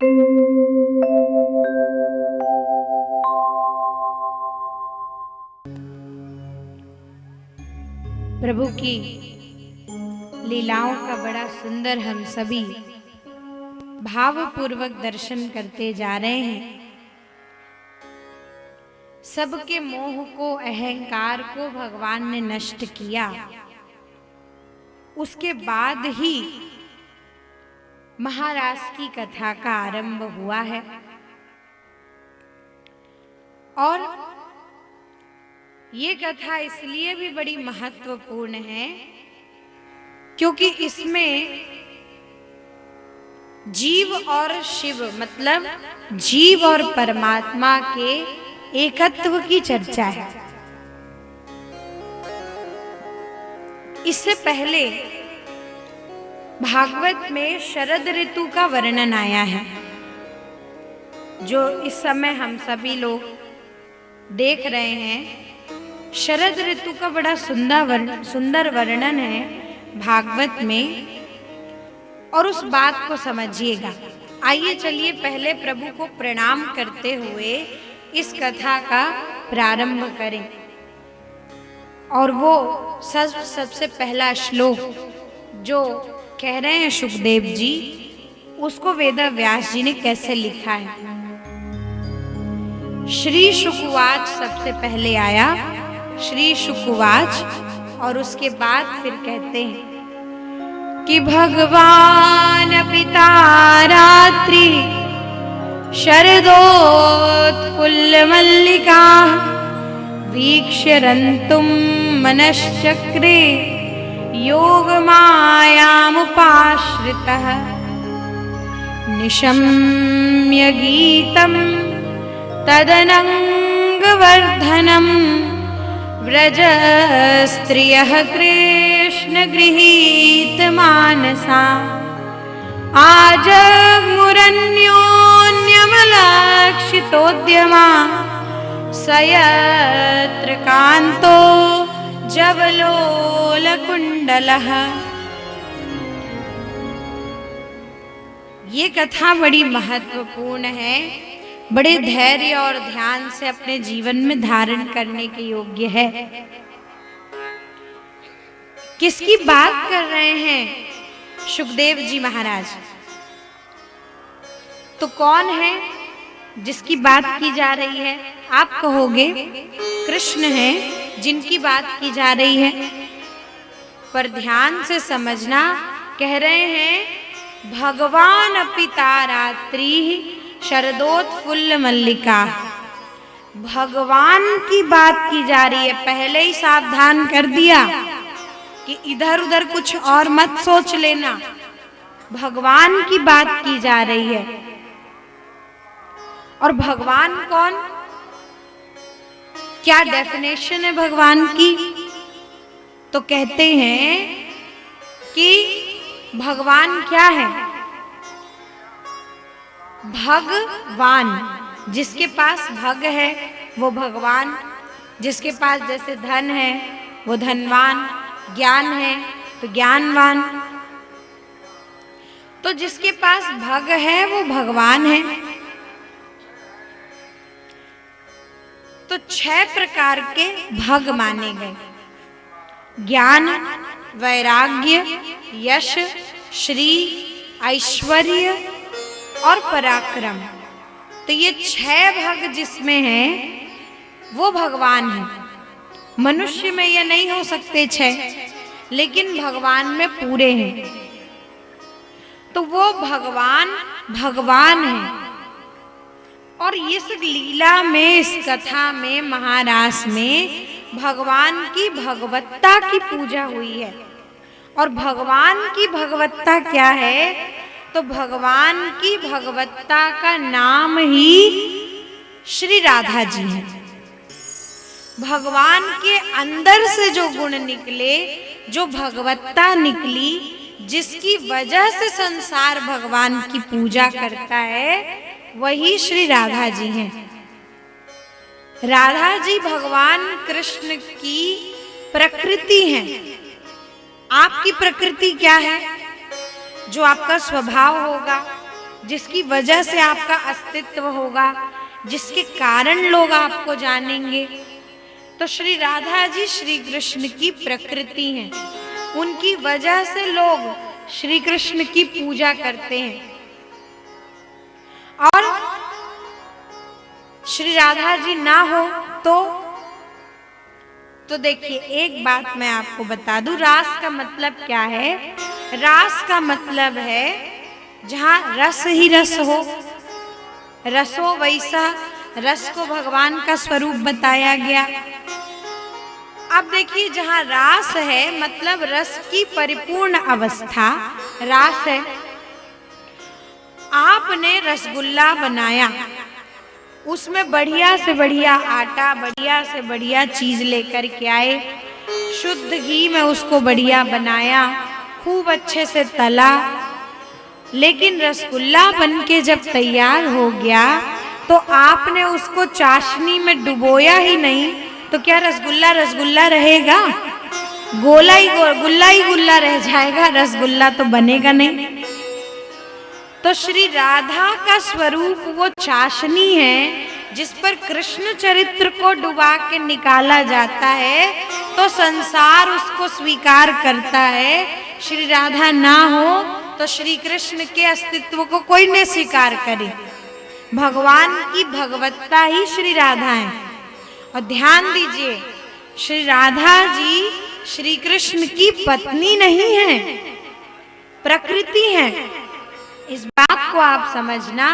प्रभु की लीलाओं का बड़ा सुंदर हम सभी भावपूर्वक दर्शन करते जा रहे हैं। सबके मोह को, अहंकार को भगवान ने नष्ट किया। उसके बाद ही महारास की कथा का आरंभ हुआ है और ये कथा इसलिए भी बड़ी महत्वपूर्ण है क्योंकि इसमें जीव और शिव मतलब जीव और परमात्मा के एकत्व की चर्चा है। इससे पहले भागवत में शरद ऋतु का वर्णन आया है, जो इस समय हम सभी लोग देख रहे हैं। शरद ऋतु का बड़ा सुंदर वर्णन है भागवत में, और उस बात को समझिएगा। आइए चलिए पहले प्रभु को प्रणाम करते हुए इस कथा का प्रारंभ करें। और वो सबसे पहला श्लोक जो कह रहे हैं सुखदेव जी, उसको वेद व्यास जी ने कैसे लिखा है। श्री शुकवाच सबसे पहले आया, श्री शुकवाच, और उसके बाद फिर कहते हैं कि भगवान पिता रात्रि शरदोत्फुल्ल मल्लिका वीक्ष्य रन्तुं मनश्चक्रे योगमायामुपाश्रितः निशम्य गीतं तदनङ्गवर्धनं व्रजस्त्रियः कृष्णगृहीतमानसा आजमुरन्योन्यमलक्षितोद्यमा स यत्र कान्तो जवलोलकुण्डलः। ये कथा बड़ी महत्वपूर्ण है, बड़े धैर्य और ध्यान से अपने जीवन में धारण करने के योग्य है। किसकी बात कर रहे हैं सुखदेव जी महाराज? तो कौन है जिसकी बात की जा रही है? आप कहोगे कृष्ण है जिनकी बात की जा रही है, पर ध्यान से समझना। कह रहे हैं भगवान पिता रात्रि शरदोत्फुल्ल मल्लिका। भगवान की बात की जा रही है। पहले ही सावधान कर दिया कि इधर उधर कुछ और मत सोच लेना। भगवान की बात की जा रही है। और भगवान कौन? क्या डेफिनेशन है भगवान की? तो कहते हैं कि भगवान क्या है? भगवान, जिसके पास भग है वो भगवान, जिसके पास जैसे धन है वो धनवान, ज्ञान है तो ज्ञानवान। तो जिसके पास भग है वो भगवान है। तो 6 प्रकार के भग माने गए: ज्ञान, वैराग्य, यश, श्री, ऐश्वर्य और पराक्रम। तो ये 6 भग जिसमें हैं वो भगवान है। मनुष्य में ये नहीं हो सकते 6, लेकिन भगवान में पूरे हैं। तो वो भगवान भगवान है। और इस लीला में, इस कथा में, महारास में भगवान की भगवत्ता की पूजा हुई है। और भगवान की भगवत्ता क्या है? तो भगवान की भगवत्ता का नाम ही श्री राधा जी है। भगवान के अंदर से जो गुण निकले, जो भगवत्ता निकली, जिसकी वजह से संसार भगवान की पूजा करता है, वही श्री राधा जी हैं। राधा जी भगवान कृष्ण की प्रकृति हैं। आपकी प्रकृति क्या है? जो आपका स्वभाव होगा, जिसकी वजह से आपका अस्तित्व होगा, जिसके कारण लोग आपको जानेंगे। तो श्री राधा जी श्री कृष्ण की प्रकृति हैं, उनकी वजह से लोग श्री कृष्ण की पूजा करते हैं। और श्री राधा जी ना हो तो देखिए, एक बात मैं आपको बता दूं, रास का मतलब क्या है? रास का मतलब है जहां रस ही रस हो, रसो वैसा, रस को भगवान का स्वरूप बताया गया। अब देखिए, जहां रास है मतलब रस की परिपूर्ण अवस्था रास है। आपने रसगुल्ला बनाया, उसमें बढ़िया से बढ़िया आटा, बढ़िया से बढ़िया चीज लेकर के आए, शुद्ध घी में उसको बढ़िया बनाया, खूब अच्छे से तला। लेकिन रसगुल्ला बनके जब तैयार हो गया तो आपने उसको चाशनी में डुबोया ही नहीं, तो क्या रसगुल्ला रसगुल्ला रहेगा? गुल्ला ही गुल्ला रह जाएगा, रसगुल्ला तो बनेगा नहीं। तो श्री राधा का स्वरूप वो चाशनी है जिस पर कृष्ण चरित्र को डुबा के निकाला जाता है, तो संसार उसको स्वीकार करता है। श्री राधा ना हो तो श्री कृष्ण के अस्तित्व को कोई नहीं स्वीकार करे। भगवान की भगवत्ता ही श्री राधा है। और ध्यान दीजिए, श्री राधा जी श्री कृष्ण की पत्नी नहीं है, प्रकृति है। इस बात को आप समझना।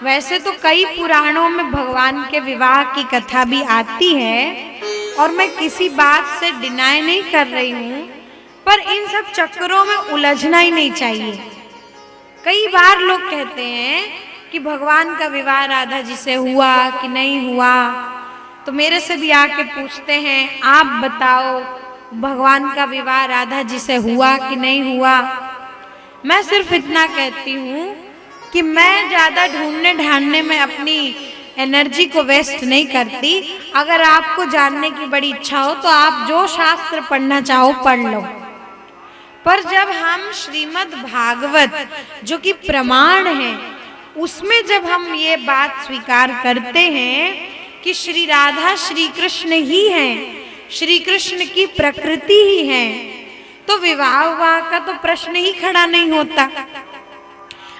वैसे तो कई पुराणों में भगवान के विवाह की कथा भी आती है और मैं किसी बात से डिनाई नहीं कर रही हूँ, पर इन सब चक्करों में उलझना ही नहीं चाहिए। कई बार लोग कहते हैं कि भगवान का विवाह राधा जी से हुआ कि नहीं हुआ, तो मेरे से भी आके पूछते हैं, आप बताओ भगवान का विवाह राधा जी से हुआ कि नहीं हुआ। मैं सिर्फ इतना कहती हूँ कि मैं ज़्यादा ढूंढने ढांडने में अपनी एनर्जी को वेस्ट नहीं करती। अगर आपको जानने की बड़ी इच्छा हो तो आप जो शास्त्र पढ़ना चाहो पढ़ लो। पर जब हम श्रीमद् भागवत जो कि प्रमाण है, उसमें जब हम ये बात स्वीकार करते हैं कि श्री राधा श्री कृष्ण ही हैं, श्री कृष्ण की प्रकृति ही है, तो विवाह का तो प्रश्न ही खड़ा नहीं होता।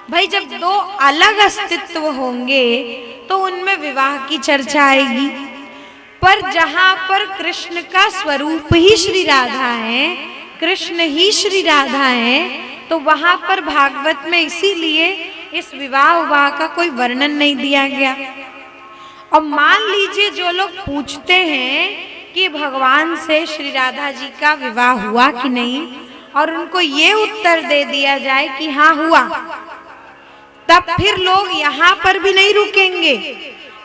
भाई, जब दो अलग अस्तित्व होंगे तो उनमें विवाह की चर्चा आएगी। पर जहां पर कृष्ण का स्वरूप ही श्री राधा है, कृष्ण ही श्री राधा है, तो वहां पर भागवत में इसीलिए इस विवाह का कोई वर्णन नहीं दिया गया। और मान लीजिए जो लोग पूछते हैं कि भगवान से श्री राधा जी का विवाह हुआ कि नहीं, और उनको ये उत्तर दे दिया जाए कि हाँ हुआ, तब फिर लोग यहाँ पर भी नहीं रुकेंगे।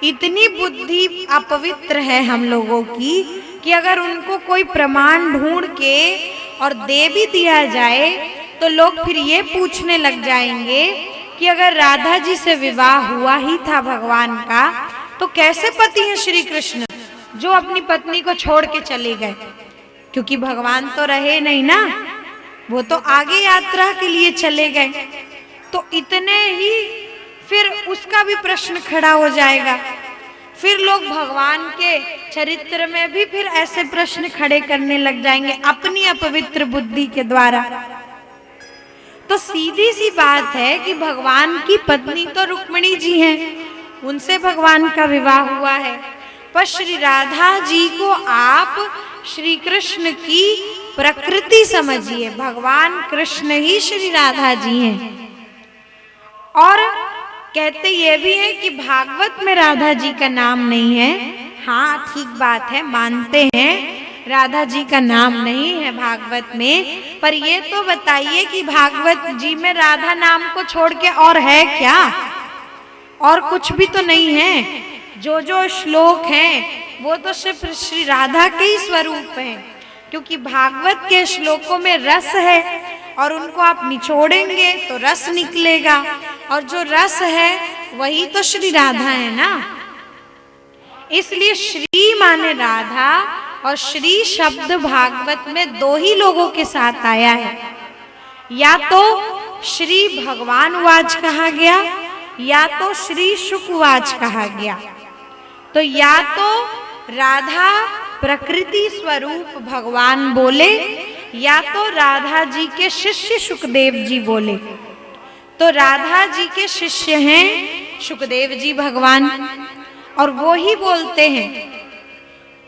इतनी बुद्धि अपवित्र है हम लोगों की कि अगर उनको कोई प्रमाण ढूंढ के और दे भी दिया जाए तो लोग फिर ये पूछने लग जाएंगे कि अगर राधा जी से विवाह हुआ ही था भगवान का, तो कैसे पति हैं श्री कृष्ण जो अपनी पत्नी को छोड़ के चले गए? क्योंकि भगवान तो रहे नहीं ना, वो तो आगे यात्रा के लिए चले गए। तो इतने ही फिर उसका भी प्रश्न खड़ा हो जाएगा। फिर लोग भगवान के चरित्र में भी फिर ऐसे प्रश्न खड़े करने लग जाएंगे अपनी अपवित्र बुद्धि के द्वारा। तो सीधी सी बात है कि भगवान की पत्नी तो रुक्मिणी जी हैं, उनसे भगवान का विवाह हुआ है। पर श्री राधा जी को आप श्री कृष्ण की प्रकृति समझिए, भगवान कृष्ण ही श्री राधा जी हैं। और कहते ये भी हैं कि भागवत में राधा जी का नाम नहीं है। हाँ, ठीक बात है, मानते हैं राधा जी का नाम नहीं है भागवत में, पर ये तो बताइए कि भागवत जी में राधा नाम को छोड़ के और है क्या? और कुछ भी तो नहीं है। जो जो श्लोक हैं वो तो सिर्फ श्री राधा के ही स्वरूप हैं, क्योंकि भागवत के श्लोकों में रस है और उनको आप निचोड़ेंगे तो रस निकलेगा, और जो रस है वही तो श्री राधा है ना। इसलिए श्री माने राधा और श्री शब्द भागवत में दो ही लोगों के साथ आया है। या तो श्री भगवान वाच कहा गया या तो श्री शुकवाच कहा गया। तो या तो राधा प्रकृति स्वरूप भगवान बोले, या तो राधा जी के शिष्य सुखदेव जी बोले। तो राधा जी के शिष्य हैं सुखदेव जी भगवान, और वो ही बोलते हैं,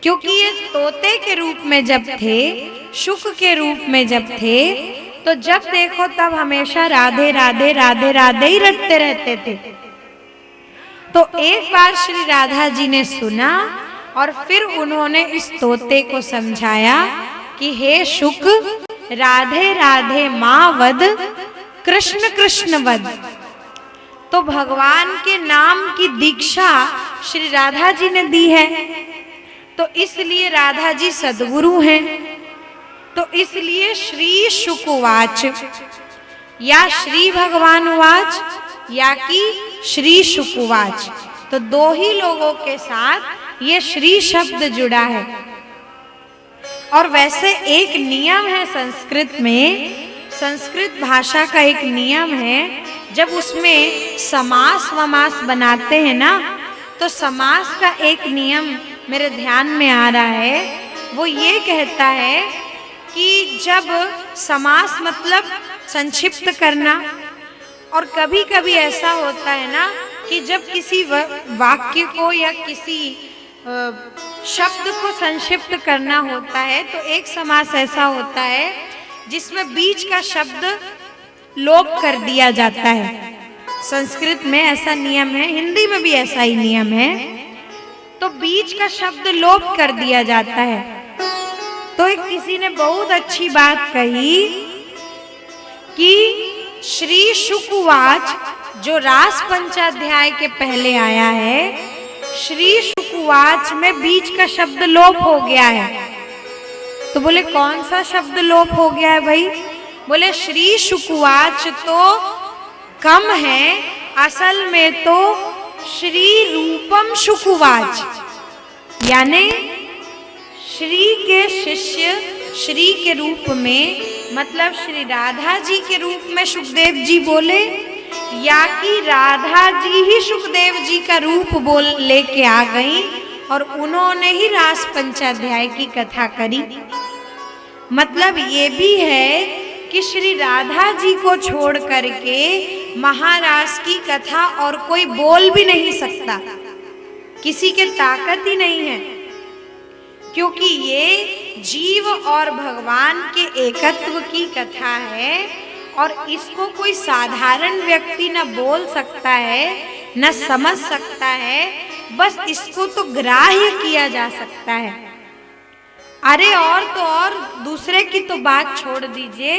क्योंकि ये तोते के रूप में जब थे, शुक के रूप में जब थे, तो जब देखो तब हमेशा राधे राधे राधे राधे ही रटते रहते थे। तो एक बार श्री राधा जी ने सुना और फिर उन्होंने इस तोते को समझाया कि हे शुक, राधे राधे माँ वद, कृष्ण कृष्ण वद। तो भगवान के नाम की दीक्षा श्री राधा जी ने दी है, तो इसलिए राधा जी सद्गुरु हैं। तो इसलिए श्री शुकवाच, या श्री भगवान वाच या कि श्री शुकवाच, तो दो ही लोगों के साथ ये श्री शब्द जुड़ा है। और वैसे एक नियम है संस्कृत में, संस्कृत भाषा का एक नियम है, जब उसमें समास वमास बनाते हैं ना, तो समास का एक नियम मेरे ध्यान में आ रहा है। वो ये कहता है कि जब समास मतलब संक्षिप्त करना, और कभी कभी ऐसा होता है ना कि जब किसी वाक्य को या किसी शब्द को संक्षिप्त करना होता है, तो एक समास ऐसा होता है जिसमें बीच का शब्द लोप कर दिया जाता है। संस्कृत में ऐसा नियम है, हिंदी में भी ऐसा ही नियम है। तो बीच का शब्द लोप कर दिया जाता है। तो एक किसी ने बहुत अच्छी बात कही कि श्री शुकवाच जो रास पंचाध्याय के पहले आया है, श्री शुकवाच में बीच का शब्द लोप हो गया है। तो बोले कौन सा शब्द लोप हो गया है भाई? बोले श्री शुकवाच तो कम है, असल में तो श्री रूपम शुकवाच, यानी श्री के शिष्य श्री के रूप में, मतलब श्री राधा जी के रूप में सुखदेव जी बोले, या कि राधा जी ही सुखदेव जी का रूप बोल लेके आ गई और उन्होंने ही रास पंचाध्याय की कथा करी। मतलब ये भी है कि श्री राधा जी को छोड़ करके महारास की कथा और कोई बोल भी नहीं सकता, किसी के ताकत ही नहीं है, क्योंकि ये जीव और भगवान के एकत्व की कथा है और इसको कोई साधारण व्यक्ति न बोल सकता है न समझ सकता है, बस इसको तो ग्राह्य किया जा सकता है। अरे और तो और दूसरे की तो बात छोड़ दीजिए,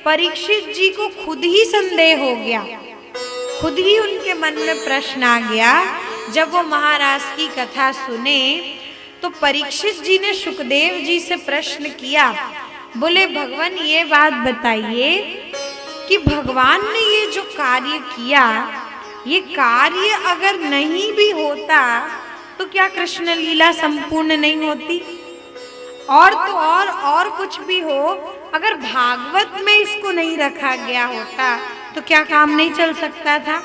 परीक्षित जी को खुद ही संदेह हो गया, खुद ही उनके मन में प्रश्न आ गया। जब वो महाराज की कथा सुने तो परीक्षित जी ने सुखदेव जी से प्रश्न किया, बोले भगवान ये बात बताइए कि भगवान ने ये जो कार्य किया, ये कार्य अगर नहीं भी होता तो क्या कृष्ण लीला संपूर्ण नहीं होती? और तो और कुछ भी हो, अगर भागवत में इसको नहीं रखा गया होता तो क्या काम नहीं चल सकता था?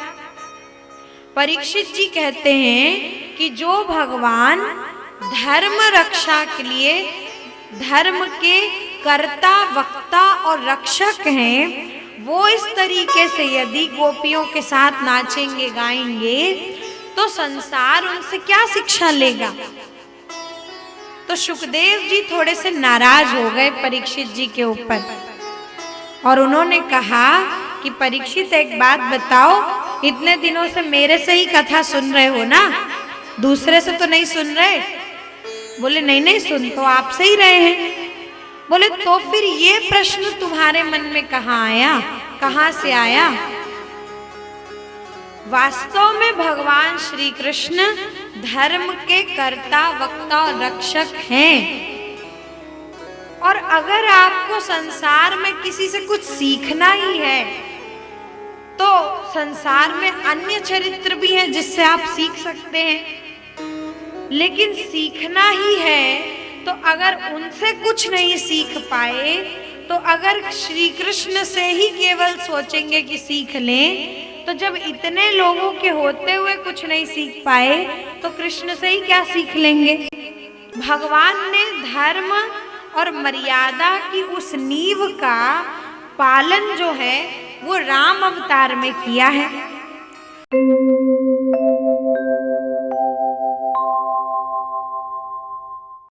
परीक्षित जी कहते हैं कि जो भगवान धर्म रक्षा के लिए धर्म के कर्ता वक्ता और रक्षक हैं, वो इस तरीके से यदि गोपियों के साथ नाचेंगे गाएंगे तो संसार उनसे क्या शिक्षा लेगा? तो सुखदेव जी थोड़े से नाराज हो गए परीक्षित जी के ऊपर और उन्होंने कहा कि परीक्षित एक बात बताओ, इतने दिनों से मेरे से ही कथा सुन रहे हो ना, दूसरे से तो नहीं सुन रहे? बोले नहीं सुन तो आपसे ही रहे हैं। बोले तो फिर ये प्रश्न तुम्हारे मन में कहाँ आया, कहाँ से आया? वास्तव में भगवान श्री कृष्ण धर्म के कर्ता वक्ता और रक्षक हैं, और अगर आपको संसार में किसी से कुछ सीखना ही है तो संसार में अन्य चरित्र भी हैं जिससे आप सीख सकते हैं, लेकिन सीखना ही है तो अगर उनसे कुछ नहीं सीख पाए तो अगर श्री कृष्ण से ही केवल सोचेंगे कि सीख लें तो जब इतने लोगों के होते हुए कुछ नहीं सीख पाए तो कृष्ण से ही क्या सीख लेंगे। भगवान ने धर्म और मर्यादा की उस नींव का पालन जो है वो राम अवतार में किया है।